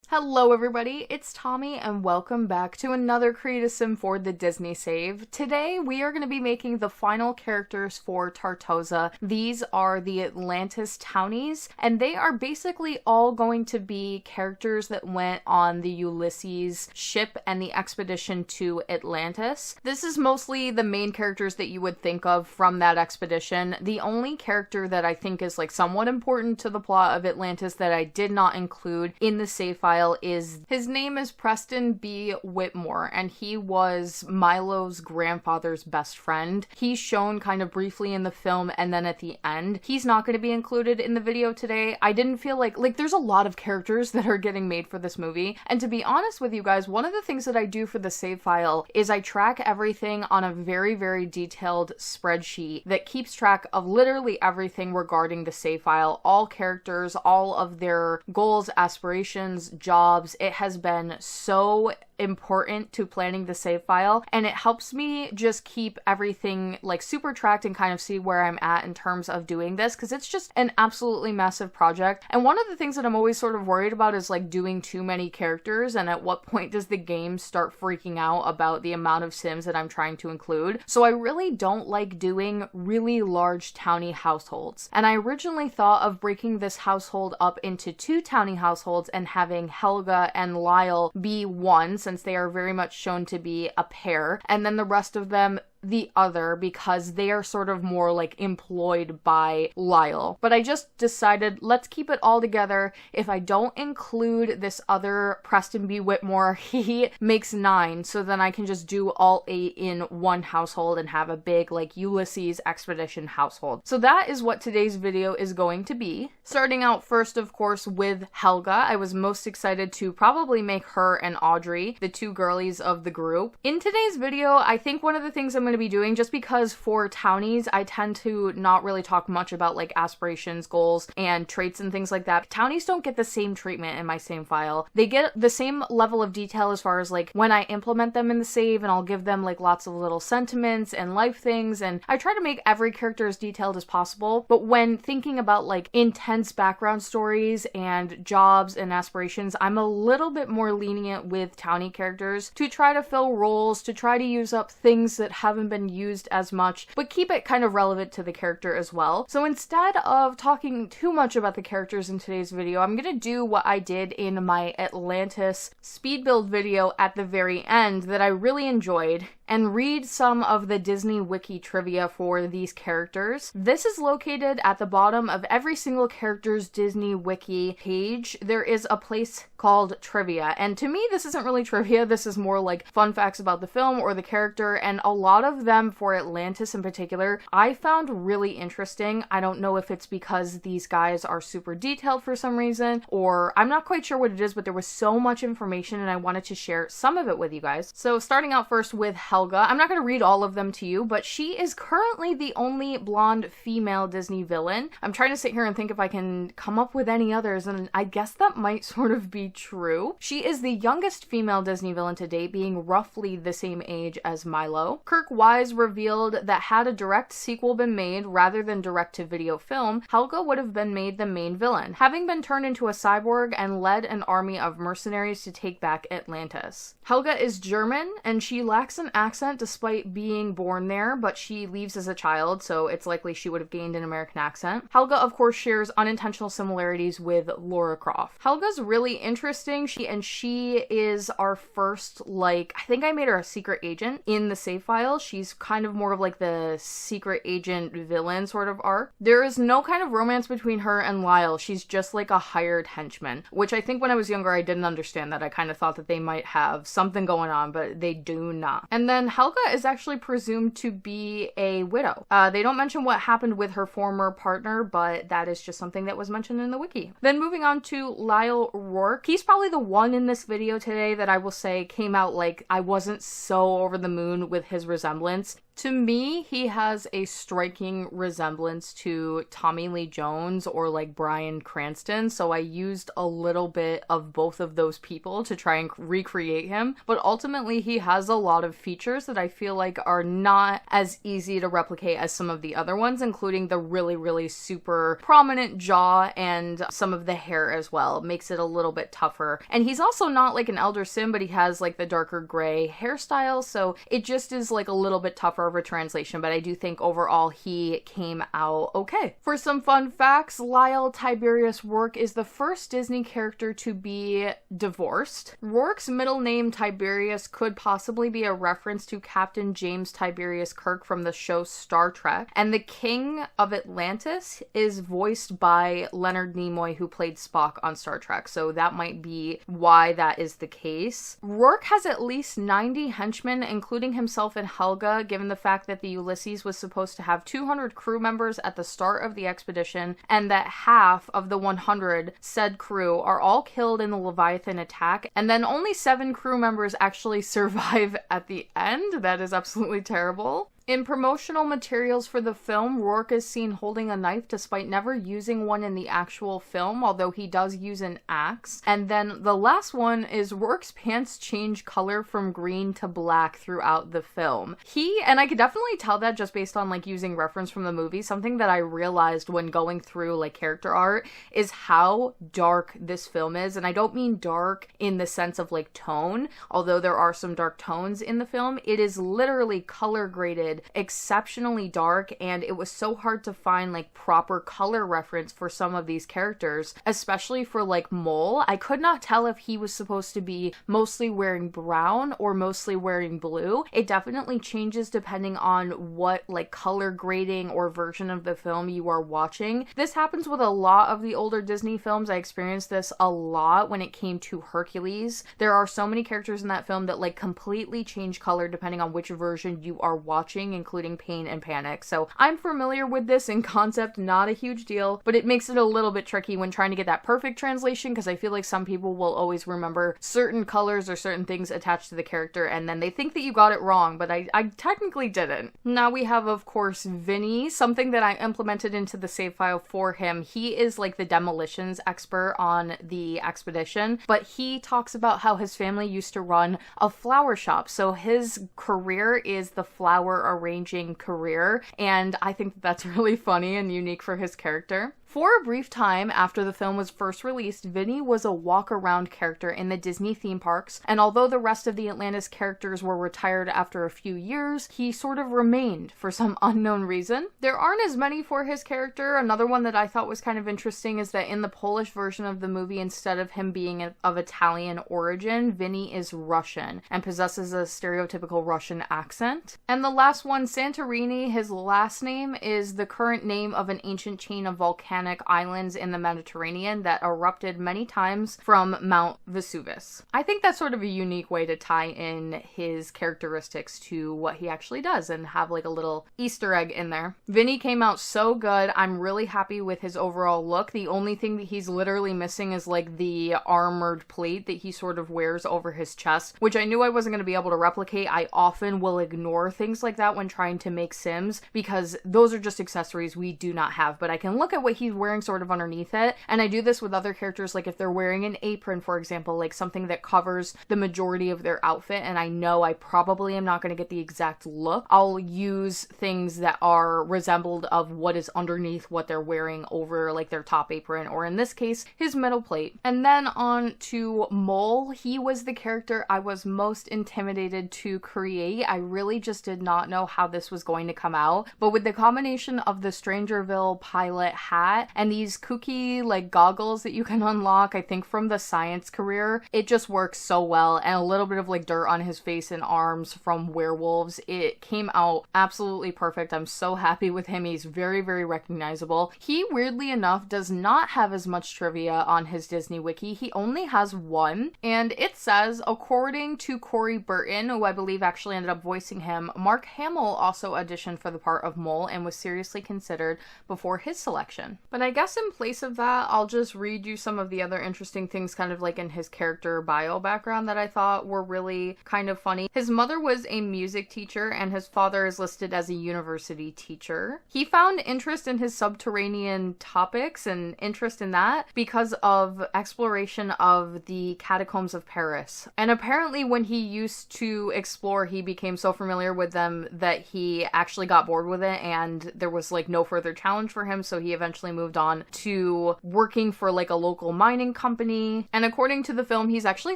Hello everybody, it's Tommy and welcome back to another Create a Sim for the Disney Save. Today we are going to be making the final characters for Tartosa. These are the Atlantis Townies, and they are basically all going to be characters that went on the Ulysses ship and the expedition to Atlantis. This is mostly the main characters that you would think of from that expedition. The only character that I think is somewhat important to the plot of Atlantis that I did not include in the save file is his name is Preston B. Whitmore, and he was Milo's grandfather's best friend. He's shown kind of briefly in the film and then at the end. He's not going to be included in the video today. I didn't feel like there's a lot of characters that are getting made for this movie, and to be honest with you guys, one of the things that I do for the save file is I track everything on a very, very detailed spreadsheet that keeps track of literally everything regarding the save file, all characters, all of their goals, aspirations, jobs. It has been so important to planning the save file, and it helps me just keep everything super tracked and kind of see where I'm at in terms of doing this, because it's just an absolutely massive project. And one of the things that I'm always sort of worried about is doing too many characters, and at what point does the game start freaking out about the amount of sims that I'm trying to include. So I really don't like doing really large townie households, and I originally thought of breaking this household up into two townie households and having Helga and Lyle be one, since they are very much shown to be a pair, and then the rest of them the other, because they are sort of more employed by Lyle. But I just decided, let's keep it all together. If I don't include this other Preston B. Whitmore, he makes 9, so then I can just do all 8 in one household and have a big Ulysses expedition household. So that is what today's video is going to be. Starting out first, of course, with Helga. I was most excited to probably make her and Audrey the two girlies of the group. In today's video, I think one of the things I'm going to be doing, just because for townies I tend to not really talk much about aspirations, goals, and traits and things like that. Townies don't get the same treatment in my same file. They get the same level of detail as far as when I implement them in the save, and I'll give them lots of little sentiments and life things, and I try to make every character as detailed as possible. But when thinking about intense background stories and jobs and aspirations, I'm a little bit more lenient with townie characters to try to fill roles, to try to use up things that haven't been used as much, but keep it kind of relevant to the character as well. So instead of talking too much about the characters in today's video, I'm gonna do what I did in my Atlantis speed build video at the very end that I really enjoyed, and read some of the Disney Wiki trivia for these characters. This is located at the bottom of every single character's Disney Wiki page. There is a place called trivia, and to me this isn't really trivia, this is more fun facts about the film or the character, and a lot of them for Atlantis in particular I found really interesting. I don't know if it's because these guys are super detailed for some reason, or I'm not quite sure what it is, but there was so much information and I wanted to share some of it with you guys. So starting out first with Helga. I'm not going to read all of them to you, but she is currently the only blonde female Disney villain. I'm trying to sit here and think if I can come up with any others, and I guess that might sort of be true. She is the youngest female Disney villain to date, being roughly the same age as Milo. Kirk Wise revealed that had a direct sequel been made rather than direct-to-video film, Helga would have been made the main villain, having been turned into a cyborg and led an army of mercenaries to take back Atlantis. Helga is German, and she lacks an accent despite being born there, but she leaves as a child, so it's likely she would have gained an American accent. Helga, of course, shares unintentional similarities with Laura Croft. Helga's really interesting. She is our first, I think I made her a secret agent in the save file. She's kind of more of the secret agent villain sort of arc. There is no kind of romance between her and Lyle. She's just a hired henchman, which I think when I was younger I didn't understand that. I kind of thought that they might have something going on, but they do not. And then Helga is actually presumed to be a widow. They don't mention what happened with her former partner, but that is just something that was mentioned in the wiki. Then moving on to Lyle Rourke. He's probably the one in this video today that I will say came out I wasn't so over the moon with his resemblance. To me, he has a striking resemblance to Tommy Lee Jones or like Bryan Cranston, so I used a little bit of both of those people to try and recreate him, but ultimately he has a lot of features that I feel like are not as easy to replicate as some of the other ones, including the really super prominent jaw and some of the hair as well. It makes it a little bit tougher. And he's also not like an Elder Sim, but he has like the darker gray hairstyle, so it just is like a little bit tougher of a translation, but I do think overall he came out okay. For some fun facts, Lyle Tiberius Rourke is the first Disney character to be divorced. Rourke's middle name Tiberius could possibly be a reference to Captain James Tiberius Kirk from the show Star Trek, and the King of Atlantis is voiced by Leonard Nimoy, who played Spock on Star Trek, so that might be why that is the case. Rourke has at least 90 henchmen, including himself and Helga, given the fact that the Ulysses was supposed to have 200 crew members at the start of the expedition, and that half of the 100 said crew are all killed in the Leviathan attack, and then only 7 crew members actually survive at the end. That is absolutely terrible. In promotional materials for the film, Rourke is seen holding a knife despite never using one in the actual film, although he does use an axe. And then the last one is Rourke's pants change color from green to black throughout the film. And I could definitely tell that just based on like using reference from the movie. Something that I realized when going through like character art is how dark this film is. And I don't mean dark in the sense of like tone, although there are some dark tones in the film. It is literally color graded exceptionally dark, and it was so hard to find like proper color reference for some of these characters, especially for like Mole. I could not tell if he was supposed to be mostly wearing brown or mostly wearing blue. It definitely changes depending on what like color grading or version of the film you are watching. This happens with a lot of the older Disney films. I experienced this a lot when it came to Hercules. There are so many characters in that film that like completely change color depending on which version you are watching, including Pain and Panic. So I'm familiar with this in concept, not a huge deal, but it makes it a little bit tricky when trying to get that perfect translation, because I feel like some people will always remember certain colors or certain things attached to the character and then they think that you got it wrong, but I technically didn't. Now we have, of course, Vinnie, something that I implemented into the save file for him. He is like the demolitions expert on the expedition, but he talks about how his family used to run a flower shop. So his career is the flower arranging career, and I think that's really funny and unique for his character. For a brief time after the film was first released, Vinnie was a walk-around character in the Disney theme parks, and although the rest of the Atlantis characters were retired after a few years, he sort of remained for some unknown reason. There aren't as many for his character. Another one that I thought was kind of interesting is that in the Polish version of the movie, instead of him being of Italian origin, Vinnie is Russian and possesses a stereotypical Russian accent. And the last one, Santorini, his last name is the current name of an ancient chain of volcanic islands in the Mediterranean that erupted many times from Mount Vesuvius. I think that's sort of a unique way to tie in his characteristics to what he actually does and have like a little Easter egg in there. Vinnie came out so good. I'm really happy with his overall look. The only thing that he's literally missing is like the armored plate that he sort of wears over his chest, which I knew I wasn't going to be able to replicate. I often will ignore things like that when trying to make Sims because those are just accessories we do not have, but I can look at what he's wearing sort of underneath it. And I do this with other characters, like if they're wearing an apron, for example, like something that covers the majority of their outfit, and I know I probably am not going to get the exact look, I'll use things that are resembled of what is underneath what they're wearing over like their top apron, or in this case, his metal plate. And then on to Mole. He was the character I was most intimidated to create. I really just did not know how this was going to come out, but with the combination of the Strangerville pilot hat and these kooky like goggles that you can unlock, I think from the science career, it just works so well, and a little bit of like dirt on his face and arms from werewolves. It came out absolutely perfect. I'm so happy with him. He's very recognizable. He, weirdly enough, does not have as much trivia on his Disney wiki. He only has one, and it says, according to Corey Burton, who I believe actually ended up voicing him, Mark Hamill also auditioned for the part of Mole and was seriously considered before his selection. But I guess in place of that, I'll just read you some of the other interesting things kind of like in his character bio background that I thought were really kind of funny. His mother was a music teacher and his father is listed as a university teacher. He found interest in his subterranean topics and interest in that because of exploration of the catacombs of Paris. And apparently when he used to explore, he became so familiar with them that he actually got bored with it and there was like no further challenge for him, so he eventually moved on to working for like a local mining company. And according to the film, he's actually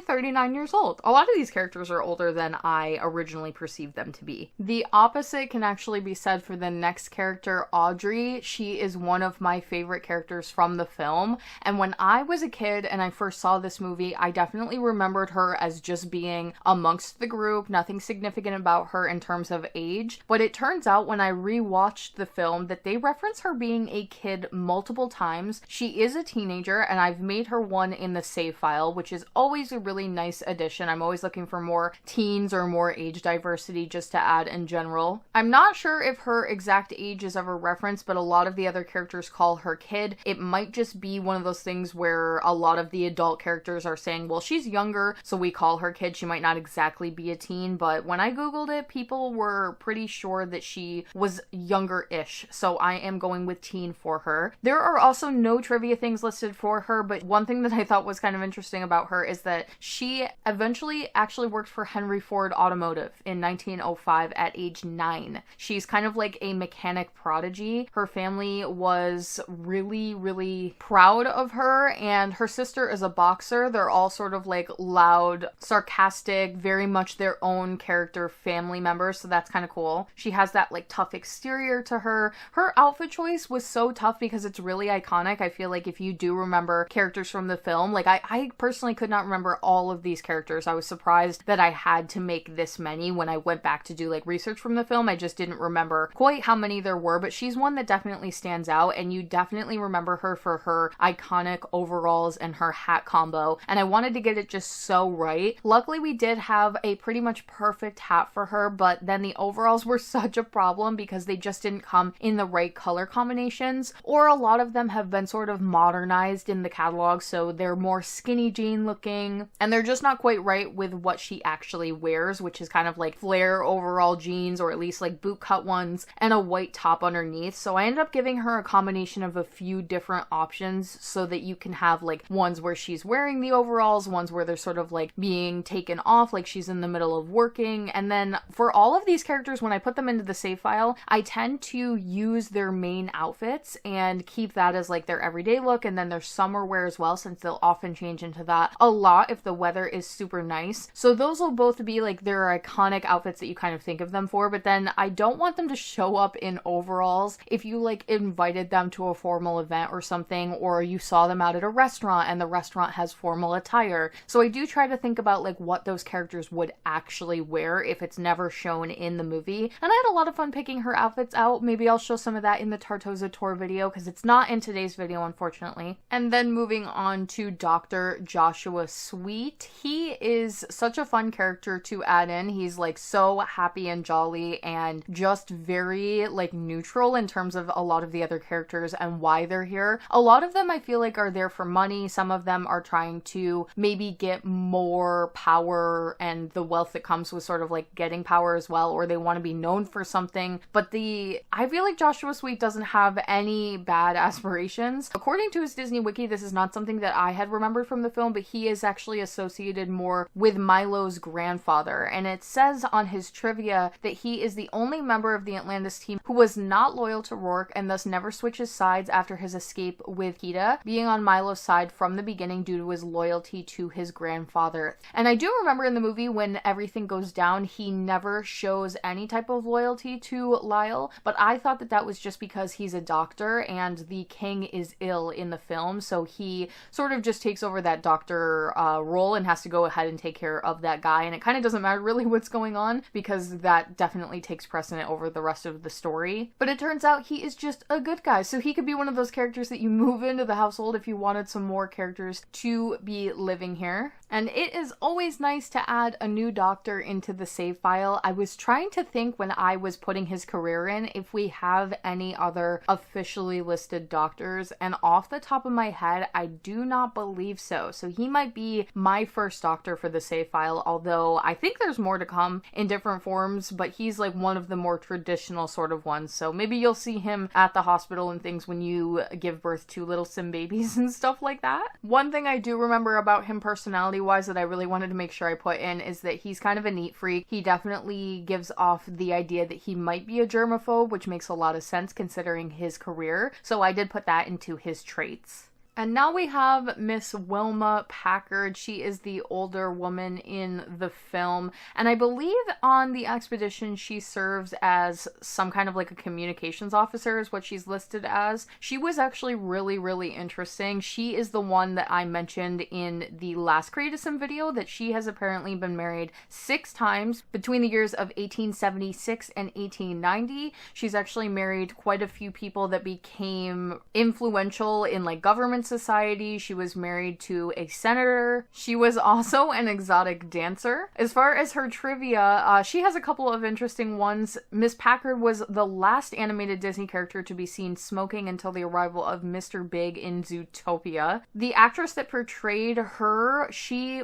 39 years old. A lot of these characters are older than I originally perceived them to be. The opposite can actually be said for the next character, Audrey. She is one of my favorite characters from the film, and when I was a kid and I first saw this movie, I definitely remembered her as just being amongst the group, nothing significant about her in terms of age. But it turns out when I rewatched the film that they reference her being a kid multiple times. She is a teenager, and I've made her one in the save file, which is always a really nice addition. I'm always looking for more teens or more age diversity just to add in general. I'm not sure if her exact age is ever referenced, but a lot of the other characters call her kid. It might just be one of those things where a lot of the adult characters are saying, well, she's younger, so we call her kid. She might not exactly be a teen, but when I googled it, people were pretty sure that she was younger-ish, so I am going with teen for her. There are also no trivia things listed for her, but one thing that I thought was kind of interesting about her is that she eventually actually worked for Henry Ford Automotive in 1905 at age 9. She's kind of like a mechanic prodigy. Her family was really, really proud of her, and her sister is a boxer. They're all sort of like loud, sarcastic, very much their own character family members, so that's kind of cool. She has that like tough exterior to her. Her outfit choice was so tough because it's really iconic. I feel like if you do remember characters from the film, like I personally could not remember all of these characters. I was surprised that I had to make this many when I went back to do like research from the film. I just didn't remember quite how many there were, but she's one that definitely stands out, and you definitely remember her for her iconic overalls and her hat combo, and I wanted to get it just so right. Luckily we did have a pretty much perfect hat for her, but then the overalls were such a problem because they just didn't come in the right color combinations, or a lot of them have been sort of modernized in the catalog, so they're more skinny jean looking, and they're just not quite right with what she actually wears, which is kind of like flare overall jeans, or at least like boot cut ones, and a white top underneath. So I ended up giving her a combination of a few different options so that you can have like ones where she's wearing the overalls, ones where they're sort of like being taken off, like she's in the middle of working. And then for all of these characters, when I put them into the save file, I tend to use their main outfits and keep that as like their everyday look, and then their summer wear as well, since they'll often change into that a lot if the weather is super nice. So those will both be like their iconic outfits that you kind of think of them for, but then I don't want them to show up in overalls if you like invited them to a formal event or something, or you saw them out at a restaurant and the restaurant has formal attire. So I do try to think about like what those characters would actually wear if it's never shown in the movie. And I had a lot of fun picking her outfits out. Maybe I'll show some of that in the Tartosa tour video because it's not in today's video, unfortunately. And then moving on to Dr. Joshua Sweet. He is such a fun character to add in. He's like so happy and jolly and just very like neutral in terms of a lot of the other characters and why they're here. A lot of them I feel like are there for money. Some of them are trying to maybe get more power and the wealth that comes with sort of like getting power as well, or they want to be known for something. But I feel like Joshua Sweet doesn't have any bad aspirations. According to his Disney wiki, this is not something that I had remembered from the film, but he is actually associated more with Milo's grandfather. And it says on his trivia that he is the only member of the Atlantis team who was not loyal to Rourke and thus never switches sides after his escape with Kita, being on Milo's side from the beginning due to his loyalty to his grandfather. And I do remember in the movie when everything goes down, he never shows any type of loyalty to Lyle, but I thought that that was just because he's a doctor and the king is ill in the film, so he sort of just takes over that doctor role and has to go ahead and take care of that guy, and it kind of doesn't matter really what's going on because that definitely takes precedent over the rest of the story. But it turns out he is just a good guy, so he could be one of those characters that you move into the household if you wanted some more characters to be living here. And it is always nice to add a new doctor into the save file. I was trying to think when I was putting his career in if we have any other officially listed doctors, and off the top of my head, I do not believe so. So he might be my first doctor for the save file, although I think there's more to come in different forms, but he's like one of the more traditional sort of ones. So maybe you'll see him at the hospital and things when you give birth to little sim babies and stuff like that. One thing I do remember about him personality-wise that I really wanted to make sure I put in is that he's kind of a neat freak. He definitely gives off the idea that he might be a germaphobe, which makes a lot of sense considering his career. So I did put that into his traits. And now we have Miss Wilma Packard. She is the older woman in the film. And I believe on the expedition she serves as some kind of like a communications officer is what she's listed as. She was actually really, really interesting. She is the one that I mentioned in the last Create a Sim video that she has apparently been married 6 times between the years of 1876 and 1890. She's actually married quite a few people that became influential in like government society. She was married to a senator. She was also an exotic dancer. As far as her trivia, she has a couple of interesting ones. Miss Packard was the last animated Disney character to be seen smoking until the arrival of Mr. Big in Zootopia. The actress that portrayed her,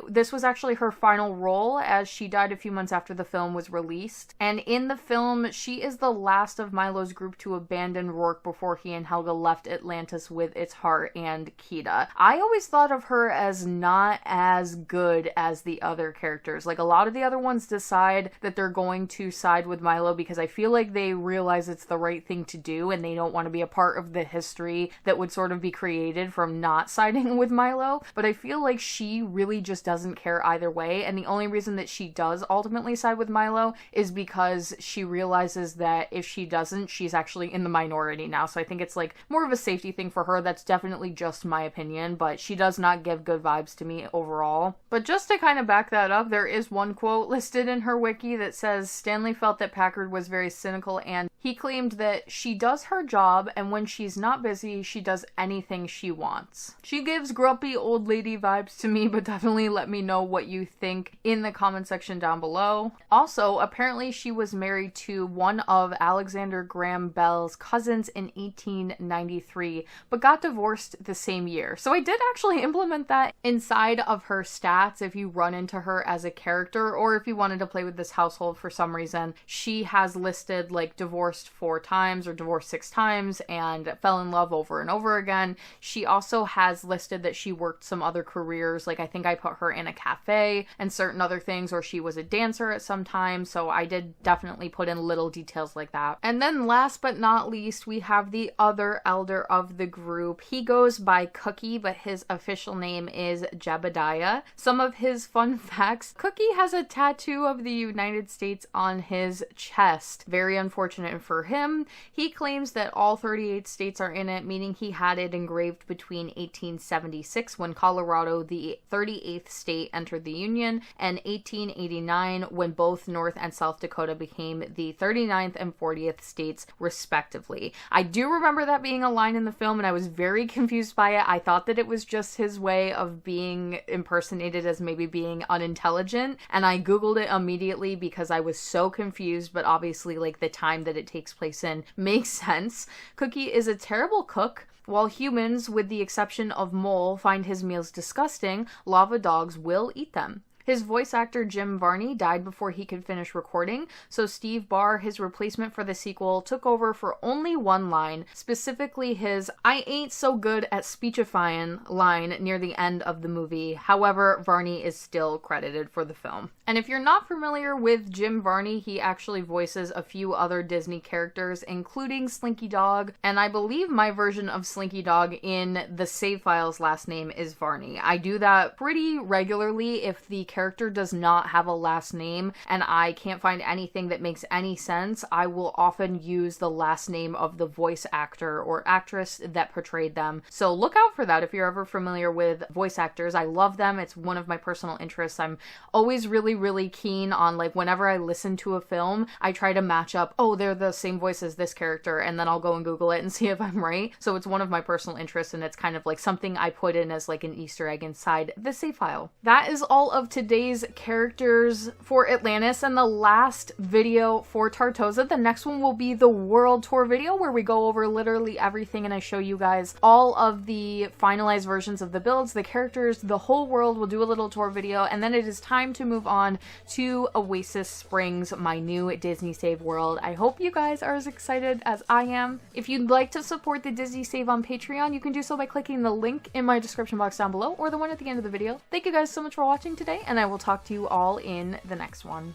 this was actually her final role as she died a few months after the film was released. And in the film, she is the last of Milo's group to abandon Rourke before he and Helga left Atlantis with its heart and Kita. I always thought of her as not as good as the other characters. Like, a lot of the other ones decide that they're going to side with Milo because I feel like they realize it's the right thing to do and they don't want to be a part of the history that would sort of be created from not siding with Milo. But I feel like she really just doesn't care either way, and the only reason that she does ultimately side with Milo is because she realizes that if she doesn't, she's actually in the minority now. So I think it's like more of a safety thing for her. That's definitely just my opinion, but she does not give good vibes to me overall. But just to kind of back that up, there is one quote listed in her wiki that says Stanley felt that Packard was very cynical and he claimed that she does her job and when she's not busy, she does anything she wants. She gives grumpy old lady vibes to me, but definitely let me know what you think in the comment section down below. Also, apparently she was married to one of Alexander Graham Bell's cousins in 1893, but got divorced the same year. So I did actually implement that inside of her stats if you run into her as a character, or if you wanted to play with this household for some reason. She has listed like divorced 4 times or divorced 6 times and fell in love over and over again. She also has listed that she worked some other careers, like I think I put her in a cafe and certain other things, or she was a dancer at some time, so I did definitely put in little details like that. And then last but not least, we have the other elder of the group. He goes by Cookie, but his official name is Jebediah. Some of his fun facts: Cookie has a tattoo of the United States on his chest. Very unfortunate for him. He claims that all 38 states are in it, meaning he had it engraved between 1876, when Colorado, the 38th state, entered the Union, and 1889, when both North and South Dakota became the 39th and 40th states, respectively. I do remember that being a line in the film, and I was very confused by it. I thought that it was just his way of being impersonated as maybe being unintelligent, and I googled it immediately because I was so confused, but obviously like the time that it takes place in makes sense. Cookie is a terrible cook. While humans, with the exception of Mole, find his meals disgusting, lava dogs will eat them. His voice actor Jim Varney died before he could finish recording, so Steve Barr, his replacement for the sequel, took over for only one line, specifically his "I ain't so good at speechifying" line near the end of the movie. However, Varney is still credited for the film. And if you're not familiar with Jim Varney, he actually voices a few other Disney characters, including Slinky Dog, and I believe my version of Slinky Dog in the save file's last name is Varney. I do that pretty regularly if the character does not have a last name and I can't find anything that makes any sense, I will often use the last name of the voice actor or actress that portrayed them. So look out for that if you're ever familiar with voice actors. I love them. It's one of my personal interests. I'm always really keen on, like, whenever I listen to a film, I try to match up, oh, they're the same voice as this character, and then I'll go and Google it and see if I'm right. So it's one of my personal interests, and it's kind of like something I put in as like an Easter egg inside the save file. That is all of today's characters for Atlantis and the last video for Tartosa. The next one will be the world tour video where we go over literally everything and I show you guys all of the finalized versions of the builds, the characters, the whole world. We'll do a little tour video, and then it is time to move on to Oasis Springs, my new Disney Save world. I hope you guys are as excited as I am. If you'd like to support the Disney Save on Patreon, you can do so by clicking the link in my description box down below or the one at the end of the video. Thank you guys so much for watching today, and I will talk to you all in the next one.